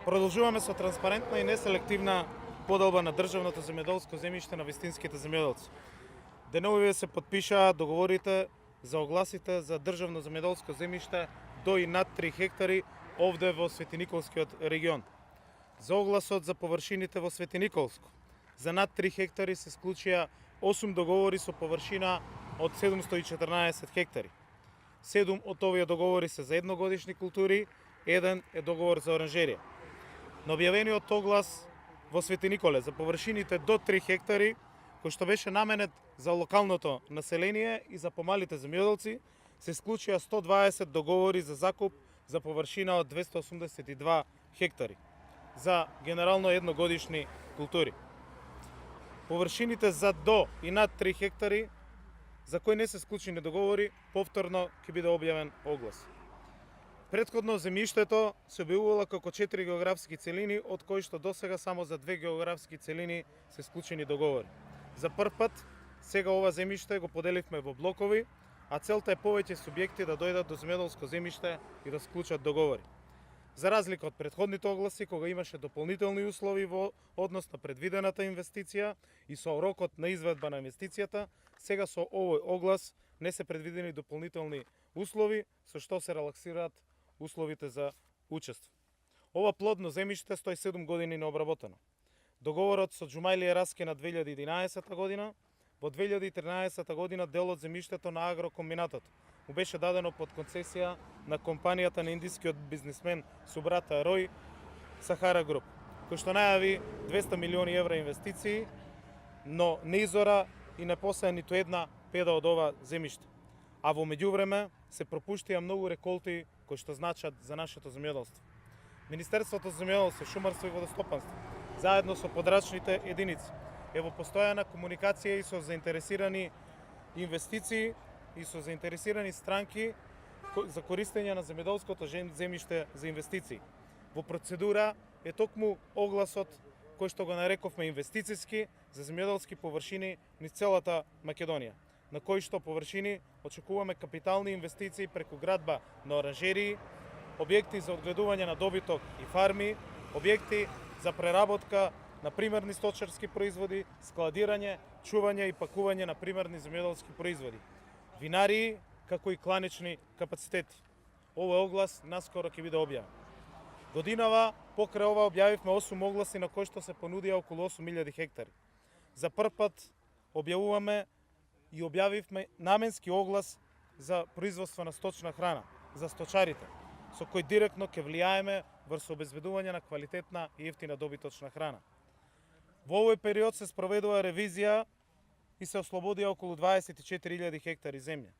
Продолжуваме со транспарентна и неселективна поделба на државното земјоделско земјиште на вистинските земјоделци. Деновиве се подпишаа договорите за огласите за државно земјоделско земјиште до и над 3 хектари овде во Светиниколскиот регион. За огласот за површините во Светиниколско за над 3 хектари се склучија 8 договори со површина од 714 хектари. 7 од овие договори се за едногодишни култури, еден е договор за оранжерија. На објавениот оглас во Светиниколе за површините до 3 хектари, кој што беше наменет за локалното население и за помалите земјоделци, се склучија 120 договори за закуп за површина од 282 хектари за генерално едногодишни култури. Површините за до и над 3 хектари за кои не се склучени договори, повторно ќе биде објавен оглас. Претходно земјиштето се објавувало како 4 географски целини, од кои што досега само за 2 географски целини се склучени договори. За прв пат сега ова земјиште го поделивме во блокови, а целта е повеќе субјекти да дојдат до земјоделско земјиште и да склучат договори. За разлика од претходните огласи, кога имаше дополнителни услови во однос на предвидената инвестиција и со рокот на изведба на инвестицијата, сега со овој оглас не се предвидени дополнителни услови, со што се релаксираат условите за учество. Ова плодно земјиште стои 7 години необработено. Договорот со Џумајлија Раске на 2011 година, во 2013 година дел од земјиштето на агрокомбинатот му беше дадено под концесија на компанијата на индискиот бизнисмен Субрата Рој Сахара Груп, кој што најави 200 милиони евра инвестиции, но не изора и не посеја ниту една педа од ова земјиште. А во меѓувреме се пропуштија многу реколти кои што значат за нашето земјоделство. Министерството за земјоделство, шумарство и водостопанство, заедно со подрачните единици, е во постојана комуникација и со заинтересирани инвестиции и со заинтересирани странки за користење на земјоделското земјиште за инвестиции. Во процедура е токму огласот кој што го нарековме инвестициски за земјоделски површини низ целата Македонија, на кои што површини очекуваме капитални инвестиции преку градба на оранжерии, објекти за одгледување на добиток и фарми, објекти за преработка на примерни сточарски производи, складирање, чување и пакување на примерни земјоделски производи, винарии, како и кланични капацитети. Овој оглас наскоро ќе биде објавен. Годинава покрај ова објавивме 8 огласи на кои што се понудија околу 8000 хектари. За прв пат објавуваме и објавивме наменски оглас за производство на сточна храна за сточарите, со кој директно ќе влијаеме врз обезбедување на квалитетна и ефтина добиточна храна. Во овој период се спроведува ревизија и се ослободија околу 24.000 хектари земја.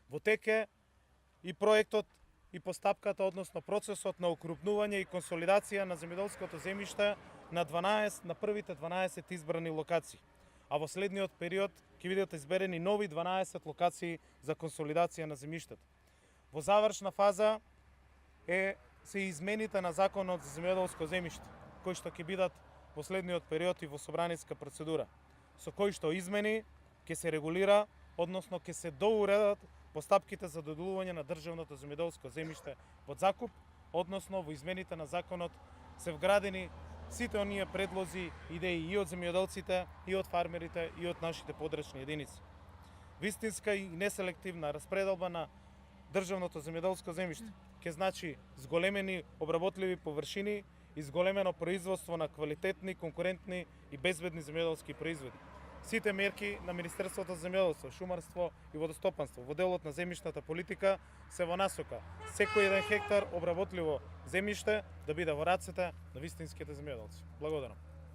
Во тек е и проектот и постапката, односно процесот на укрупнување и консолидација на земјоделското земјиште на првите 12 избрани локации. А во следниот период ќе бидат изберени нови 12 локации за консолидација на земјиштето. Во завршна фаза се измените на Законот за земјоделско земјиште, кои што ќе бидат во следниот период и во собраниска процедура, со кои што измени ќе се регулира, односно ќе се доуредат постапките за доделување на државното земјоделско земјиште во закуп, односно во измените на законот се вградени сите оние предлози, идеи и од земјоделците, и од фармерите, и од нашите подрачни единици. Вистинска и неселективна распределба на државното земјоделско земјиште ќе значи зголемени обработливи површини и зголемено производство на квалитетни, конкурентни и безбедни земјоделски производи. Сите мерки на Министерството за земјоделство, шумарство и водостопанство во делот на земјишната политика се во насока секој еден хектар обработливо земјиште да биде во рацете на вистинските земјоделци. Благодарам.